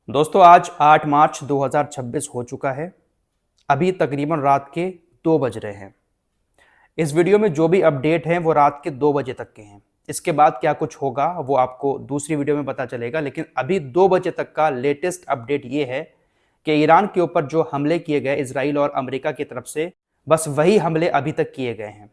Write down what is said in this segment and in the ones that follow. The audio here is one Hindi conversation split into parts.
दोस्तों आज 8 मार्च 2026 हो चुका है। अभी तकरीबन रात के 2 बज रहे हैं। इस वीडियो में जो भी अपडेट हैं वो रात के 2 बजे तक के हैं। इसके बाद क्या कुछ होगा वो आपको दूसरी वीडियो में पता चलेगा, लेकिन अभी 2 बजे तक का लेटेस्ट अपडेट ये है कि ईरान के ऊपर जो हमले किए गए इजराइल और अमेरिका की तरफ से, बस वही हमले अभी तक किए गए हैं।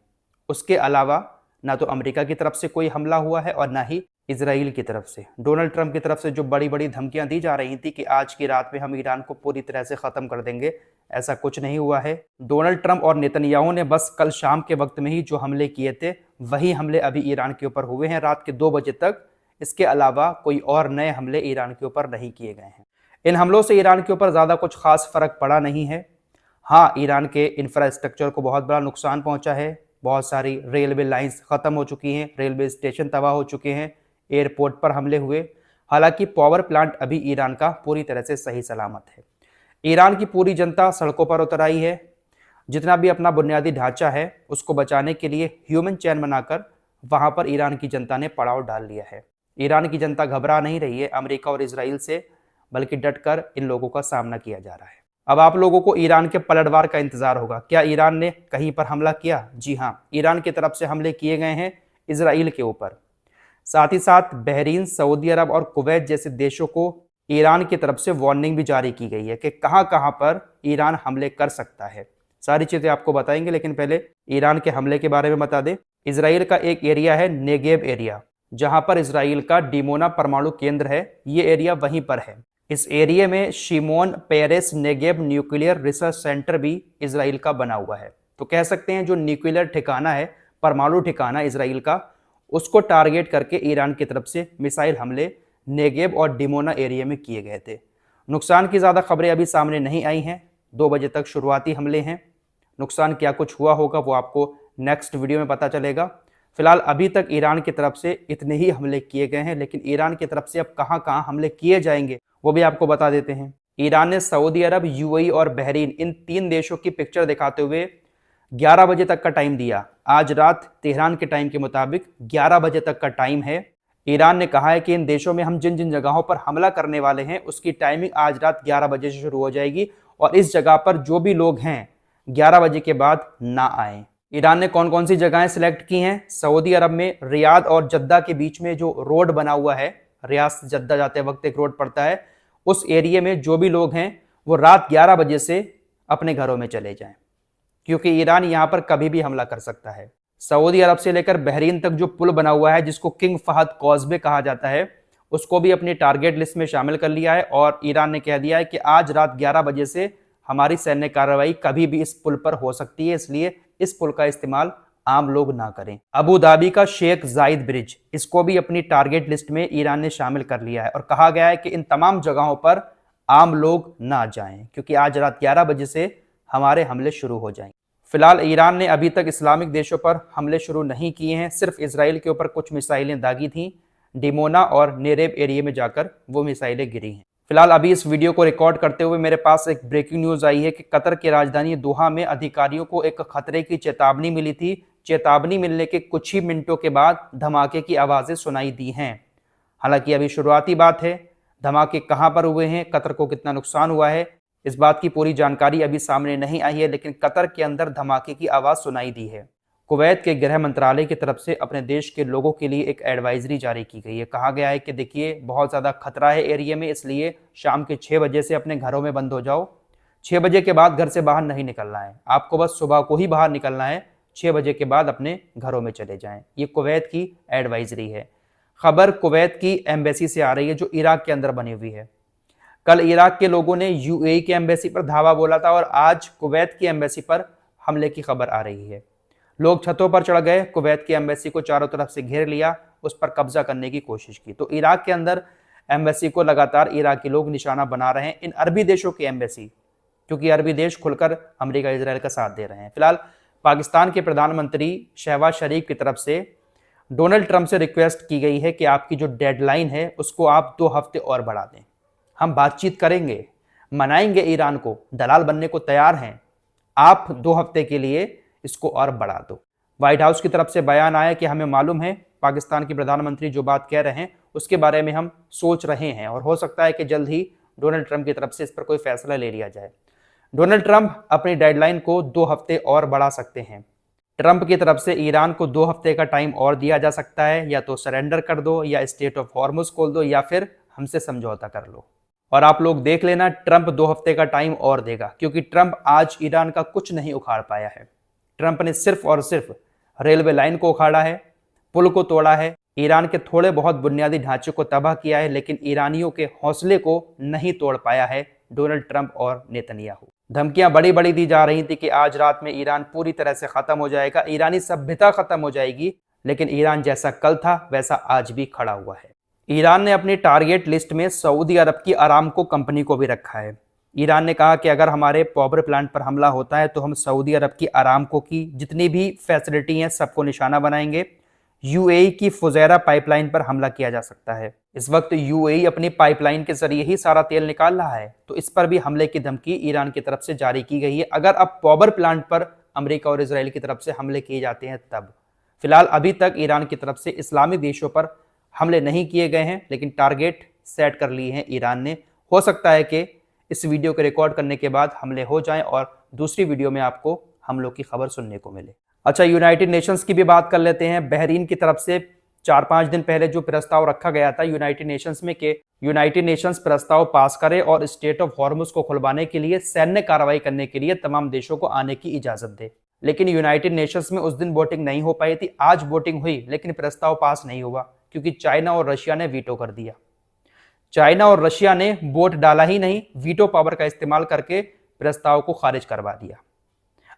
उसके अलावा ना तो अमेरिका की तरफ से कोई हमला हुआ है और ना ही इजराइल की तरफ से। डोनाल्ड ट्रंप की तरफ से जो बड़ी बड़ी धमकियां दी जा रही थी कि आज की रात में हम ईरान को पूरी तरह से खत्म कर देंगे, ऐसा कुछ नहीं हुआ है। डोनाल्ड ट्रंप और नेतन्याहू ने बस कल शाम के वक्त में ही जो हमले किए थे वही हमले अभी ईरान के ऊपर हुए हैं रात के 2 बजे तक। इसके अलावा कोई और नए हमले ईरान के ऊपर नहीं किए गए हैं। इन हमलों से ईरान के ऊपर ज़्यादा कुछ खास फर्क पड़ा नहीं है। हाँ, ईरान के इंफ्रास्ट्रक्चर को बहुत बड़ा नुकसान पहुंचा है। बहुत सारी रेलवे लाइंस ख़त्म हो चुकी हैं, रेलवे स्टेशन तबाह हो चुके हैं, एयरपोर्ट पर हमले हुए। हालांकि पावर प्लांट अभी ईरान का पूरी तरह से सही सलामत है। ईरान की पूरी जनता सड़कों पर उतर आई है। जितना भी अपना बुनियादी ढांचा है उसको बचाने के लिए ह्यूमन चैन बनाकर वहां पर ईरान की जनता ने पड़ाव डाल लिया है। ईरान की जनता घबरा नहीं रही है अमेरिका और इसराइल से, बल्कि डटकर इन लोगों का सामना किया जा रहा है। अब आप लोगों को ईरान के पलटवार का इंतजार होगा। क्या ईरान ने कहीं पर हमला किया? जी हाँ, ईरान की तरफ से हमले किए गए हैं इसराइल के ऊपर। साथ ही साथ बहरीन, सऊदी अरब और कुवैत जैसे देशों को ईरान की तरफ से वार्निंग भी जारी की गई है कि कहां कहां पर ईरान हमले कर सकता है। सारी चीजें आपको बताएंगे, लेकिन पहले ईरान के हमले के बारे में बता दें। इसराइल का एक एरिया है नेगेव एरिया, जहां पर इसराइल का डिमोना परमाणु केंद्र है। ये एरिया वहीं पर है। इस एरिया में Shimon Peres Negev nuclear research centre भी इसराइल का बना हुआ है। तो कह सकते हैं जो न्यूक्लियर ठिकाना है, परमाणु ठिकाना इसराइल का, उसको टारगेट करके ईरान की तरफ से मिसाइल हमले नेगेव और डिमोना एरिया में किए गए थे। नुकसान की ज़्यादा खबरें अभी सामने नहीं आई हैं। 2 बजे तक शुरुआती हमले हैं। नुकसान क्या कुछ हुआ होगा वो आपको नेक्स्ट वीडियो में पता चलेगा। फिलहाल अभी तक ईरान की तरफ से इतने ही हमले किए गए हैं, लेकिन ईरान की तरफ से अब कहां कहां हमले किए जाएंगे वो भी आपको बता देते हैं। ईरान ने सऊदी अरब, यूएई और बहरीन, इन 3 देशों की पिक्चर दिखाते हुए 11 बजे तक का टाइम दिया। आज रात तेहरान के टाइम के मुताबिक 11 बजे तक का टाइम है। ईरान ने कहा है कि इन देशों में हम जिन जिन जगहों पर हमला करने वाले हैं उसकी टाइमिंग आज रात 11 बजे से शुरू हो जाएगी, और इस जगह पर जो भी लोग हैं 11 बजे के बाद ना आए। ईरान ने कौन कौन सी जगहें सिलेक्ट की हैं? सऊदी अरब में रियाद और जद्दा के बीच में जो रोड बना हुआ है, रियाद से जद्दा जाते वक्त एक रोड पड़ता है, उस एरिया में जो भी लोग हैं वो रात 11 बजे से अपने घरों में चले जाएं, क्योंकि ईरान यहां पर कभी भी हमला कर सकता है। सऊदी अरब से लेकर बहरीन तक जो पुल बना हुआ है, जिसको किंग फहद कॉजवे कहा जाता है, उसको भी अपनी टारगेट लिस्ट में शामिल कर लिया है। और ईरान ने कह दिया है कि आज रात 11 बजे से हमारी सैन्य कार्रवाई कभी भी इस पुल पर हो सकती है, इसलिए इस पुल का इस्तेमाल आम लोग ना करें। अबू धाबी का शेख जायद ब्रिज, इसको भी अपनी टारगेट लिस्ट में ईरान ने शामिल कर लिया है और कहा गया है कि इन तमाम जगहों पर आम लोग ना जाएं, क्योंकि आज रात 11 बजे से हमारे हमले शुरू हो जाएंगे। फिलहाल ईरान ने अभी तक इस्लामिक देशों पर हमले शुरू नहीं किए हैं, सिर्फ इसराइल के ऊपर कुछ मिसाइलें दागी थीं। डिमोना और नेरेब एरिया में जाकर वो मिसाइलें गिरी हैं। फिलहाल अभी इस वीडियो को रिकॉर्ड करते हुए मेरे पास एक ब्रेकिंग न्यूज़ आई है कि कतर की राजधानी दोहा में अधिकारियों को एक खतरे की चेतावनी मिली थी। चेतावनी मिलने के कुछ ही मिनटों के बाद धमाके की आवाज़ें सुनाई दी हैं। हालांकि अभी शुरुआती बात है, धमाके कहाँ पर हुए हैं, कतर को कितना नुकसान हुआ है, इस बात की पूरी जानकारी अभी सामने नहीं आई है, लेकिन कतर के अंदर धमाके की आवाज़ सुनाई दी है। कुवैत के गृह मंत्रालय की तरफ से अपने देश के लोगों के लिए एक एडवाइजरी जारी की गई है। कहा गया है कि देखिए बहुत ज़्यादा खतरा है एरिया में, इसलिए शाम के 6 बजे से अपने घरों में बंद हो जाओ। 6 बजे के बाद घर से बाहर नहीं निकलना है, आपको बस सुबह को ही बाहर निकलना है। 6 बजे के बाद अपने घरों में चले जाएं। ये कुवैत की एडवाइजरी है। खबर कुवैत की एम्बेसी से आ रही है जो इराक के अंदर बनी हुई है। कल इराक के लोगों ने यूएई की एम्बेसी पर धावा बोला था और आज कुवैत की एम्बेसी पर हमले की खबर आ रही है। लोग छतों पर चढ़ गए, कुवैत की एम्बेसी को चारों तरफ से घेर लिया, उस पर कब्जा करने की कोशिश की। तो इराक के अंदर एम्बेसी को लगातार इराकी लोग निशाना बना रहे हैं, इन अरबी देशों की एम्बेसी, क्योंकि अरबी देश खुलकर अमेरिका इसराइल का साथ दे रहे हैं। फिलहाल पाकिस्तान के प्रधानमंत्री शहबाज शरीफ की तरफ से डोनाल्ड ट्रंप से रिक्वेस्ट की गई है कि आपकी जो डेडलाइन है उसको आप 2 हफ्ते और बढ़ा दें। हम बातचीत करेंगे, मनाएंगे, ईरान को दलाल बनने को तैयार हैं, आप 2 हफ्ते के लिए इसको और बढ़ा दो। व्हाइट हाउस की तरफ से बयान आया कि हमें मालूम है पाकिस्तान के प्रधानमंत्री जो बात कह रहे हैं उसके बारे में हम सोच रहे हैं और हो सकता है कि जल्द ही डोनाल्ड ट्रंप की तरफ से इस पर कोई फैसला ले लिया जाए। डोनाल्ड ट्रंप अपनी डेडलाइन को 2 हफ्ते और बढ़ा सकते हैं। ट्रंप की तरफ से ईरान को 2 हफ्ते का टाइम और दिया जा सकता है, या तो सरेंडर कर दो, या स्टेट ऑफ हॉर्मुज खोल दो, या फिर हमसे समझौता कर लो। और आप लोग देख लेना, ट्रंप 2 हफ्ते का टाइम और देगा, क्योंकि ट्रंप आज ईरान का कुछ नहीं उखाड़ पाया है। ट्रंप ने सिर्फ और सिर्फ रेलवे लाइन को उखाड़ा है, पुल को तोड़ा है, ईरान के थोड़े बहुत बुनियादी ढांचे को तबाह किया है, लेकिन ईरानियों के हौसले को नहीं तोड़ पाया है डोनाल्ड ट्रंप और नेतन्याहू। धमकियां बड़ी बड़ी दी जा रही थी कि आज रात में ईरान पूरी तरह से खत्म हो जाएगा, ईरानी सभ्यता खत्म हो जाएगी, लेकिन ईरान जैसा कल था वैसा आज भी खड़ा हुआ है। ईरान ने अपनी टारगेट लिस्ट में सऊदी अरब की अरामको कंपनी को भी रखा है। ईरान ने कहा कि अगर हमारे पावर प्लांट पर हमला होता है तो हम सऊदी अरब की अरामको की जितनी भी फैसिलिटी हैं सबको निशाना बनाएंगे। यूएई की फुजैरा पाइपलाइन पर हमला किया जा सकता है। इस वक्त यूएई अपनी पाइपलाइन के जरिए ही सारा तेल निकाल रहा है, तो इस पर भी हमले की धमकी ईरान की तरफ से जारी की गई है। अगर अब पावर प्लांट पर अमेरिका और इजराइल की तरफ से हमले किए जाते हैं तब। फिलहाल अभी तक ईरान की तरफ से इस्लामी देशों पर हमले नहीं किए गए हैं, लेकिन टारगेट सेट कर लिए हैं ईरान ने। हो सकता है कि इस वीडियो को रिकॉर्ड करने के बाद हमले हो जाएं और दूसरी वीडियो में आपको हमलों की खबर सुनने को मिले। अच्छा, यूनाइटेड नेशंस की भी बात कर लेते हैं। बहरीन की तरफ से 4-5 दिन पहले जो प्रस्ताव रखा गया था यूनाइटेड नेशंस में कि यूनाइटेड नेशंस प्रस्ताव पास करे और स्टेट ऑफ हॉर्मुज को खुलवाने के लिए सैन्य कार्रवाई करने के लिए तमाम देशों को आने की इजाजत दे, लेकिन यूनाइटेड नेशंस में उस दिन वोटिंग नहीं हो पाई थी। आज वोटिंग हुई, लेकिन प्रस्ताव पास नहीं हुआ क्योंकि चाइना और रशिया ने वीटो कर दिया। चाइना और रशिया ने वोट डाला ही नहीं, वीटो पावर का इस्तेमाल करके प्रस्ताव को खारिज करवा दिया।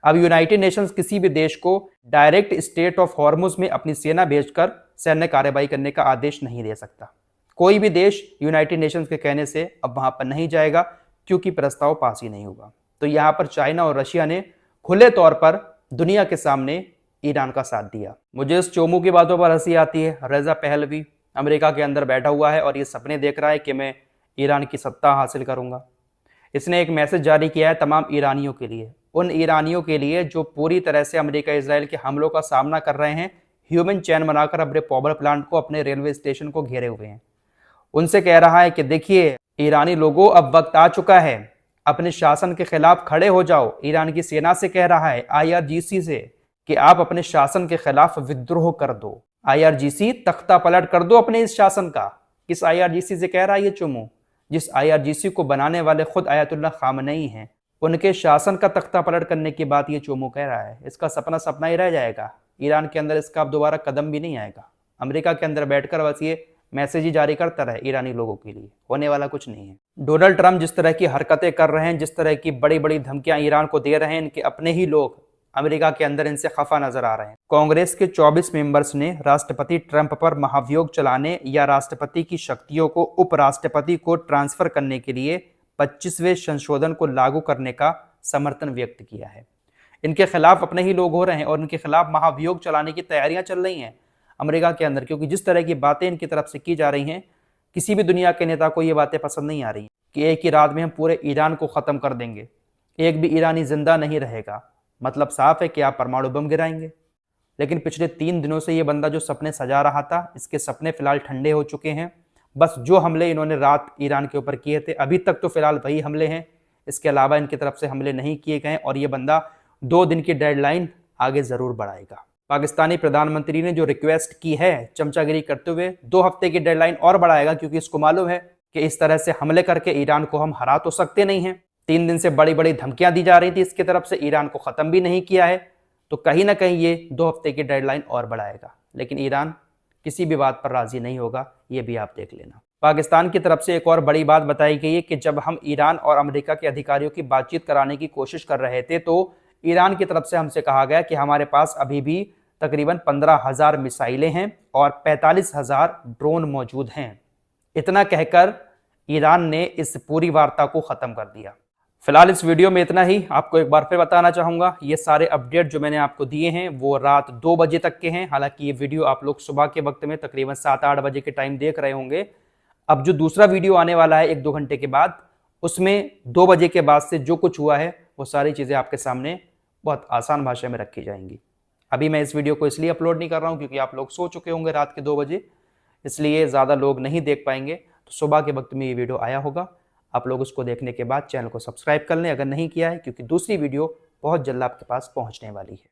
अब यूनाइटेड नेशंस किसी भी देश को डायरेक्ट स्टेट ऑफ हॉर्मुज में अपनी सेना भेजकर सैन्य कार्रवाई करने का आदेश नहीं दे सकता। कोई भी देश यूनाइटेड नेशंस के कहने से अब वहां पर नहीं जाएगा क्योंकि प्रस्ताव पास ही नहीं हुआ। तो यहां पर चाइना और रशिया ने खुले तौर पर दुनिया के सामने ईरान का साथ दिया। मुझे इस चोमू की बातों पर हंसी आती है। रेजा पहलवी अमेरिका के अंदर बैठा हुआ है और ये सपने देख रहा है कि मैं ईरान की सत्ता हासिल करूंगा। इसने एक मैसेज जारी किया है तमाम ईरानियों के लिए, उन ईरानियों के लिए जो पूरी तरह से अमेरिका इजराइल के हमलों का सामना कर रहे हैं, ह्यूमन चैन बनाकर अपने पावर प्लांट को, अपने रेलवे स्टेशन को घेरे हुए हैं। उनसे कह रहा है कि देखिए ईरानी लोगों, अब वक्त आ चुका है, अपने शासन के खिलाफ खड़े हो जाओ। ईरान की सेना से कह रहा है, IRGC से, कि आप अपने शासन के खिलाफ विद्रोह कर दो। IRGC तख्ता पलट कर दो अपने इस शासन का। किस IRGC से कह रहा है ये चुमू? जिस IRGC को बनाने वाले खुद आयतुल्लाह खामनेई हैं, उनके शासन का तख्ता पलट करने की बात ये चोमू कह रहा है। इसका सपना सपना ही रह जाएगा। ईरान के अंदर इसका अब दोबारा कदम भी नहीं आएगा। अमेरिका के अंदर बैठकर बस ये मैसेज ही जारी करता रहे ईरानी लोगों के लिए, होने वाला कुछ नहीं है। डोनाल्ड ट्रंप जिस तरह की हरकतें कर रहे हैं, जिस तरह की बड़ी बड़ी धमकियां ईरान को दे रहे हैं, इनके अपने ही लोग अमेरिका के अंदर इनसे खफा नजर आ रहे हैं। कांग्रेस के 24 मेंबर्स ने राष्ट्रपति ट्रंप पर महाभियोग चलाने या राष्ट्रपति की शक्तियों को उपराष्ट्रपति को ट्रांसफर करने के लिए 25वें संशोधन को लागू करने का समर्थन व्यक्त किया है। इनके खिलाफ अपने ही लोग हो रहे हैं और इनके खिलाफ महाभियोग चलाने की तैयारियां चल रही हैं अमेरिका के अंदर, क्योंकि जिस तरह की बातें इनकी तरफ से की जा रही हैं, किसी भी दुनिया के नेता को ये बातें पसंद नहीं आ रही कि एक ही रात में हम पूरे ईरान को खत्म कर देंगे, एक भी ईरानी जिंदा नहीं रहेगा। मतलब साफ है कि आप परमाणु बम गिराएंगे। लेकिन पिछले 3 दिनों से ये बंदा जो सपने सजा रहा था, इसके सपने फिलहाल ठंडे हो चुके हैं। बस जो हमले इन्होंने रात ईरान के ऊपर किए थे, अभी तक तो फिलहाल वही हमले हैं। इसके अलावा इनकी तरफ से हमले नहीं किए गए और ये बंदा 2 दिन की डेडलाइन आगे जरूर बढ़ाएगा। पाकिस्तानी प्रधानमंत्री ने जो रिक्वेस्ट की है चमचागिरी करते हुए, 2 हफ्ते की डेडलाइन और बढ़ाएगा, क्योंकि इसको मालूम है कि इस तरह से हमले करके ईरान को हम हरा तो सकते नहीं हैं। 3 दिन से बड़ी बड़ी धमकियां दी जा रही थी इसकी तरफ से, ईरान को खत्म भी नहीं किया है, तो कहीं ना कहीं ये 2 हफ्ते की डेडलाइन और बढ़ाएगा। लेकिन ईरान किसी भी बात पर राजी नहीं होगा, ये भी आप देख लेना। पाकिस्तान की तरफ से एक और बड़ी बात बताई गई है कि जब हम ईरान और अमेरिका के अधिकारियों की बातचीत कराने की कोशिश कर रहे थे, तो ईरान की तरफ से हमसे कहा गया कि हमारे पास अभी भी तकरीबन 15,000 मिसाइलें हैं और 45,000 ड्रोन मौजूद हैं। इतना कहकर ईरान ने इस पूरी वार्ता को ख़त्म कर दिया। फिलहाल इस वीडियो में इतना ही। आपको एक बार फिर बताना चाहूँगा, ये सारे अपडेट जो मैंने आपको दिए हैं वो रात 2 बजे तक के हैं। हालांकि ये वीडियो आप लोग सुबह के वक्त में तकरीबन 7-8 बजे के टाइम देख रहे होंगे। अब जो दूसरा वीडियो आने वाला है 1-2 घंटे के बाद, उसमें 2 बजे के बाद से जो कुछ हुआ है वो सारी चीज़ें आपके सामने बहुत आसान भाषा में रखी जाएंगी। अभी मैं इस वीडियो को इसलिए अपलोड नहीं कर रहा हूँ क्योंकि आप लोग सो चुके होंगे रात के 2 बजे, इसलिए ज़्यादा लोग नहीं देख पाएंगे। तो सुबह के वक्त में ये वीडियो आया होगा। आप लोग उसको देखने के बाद चैनल को सब्सक्राइब कर लें अगर नहीं किया है, क्योंकि दूसरी वीडियो बहुत जल्द आपके पास पहुंचने वाली है।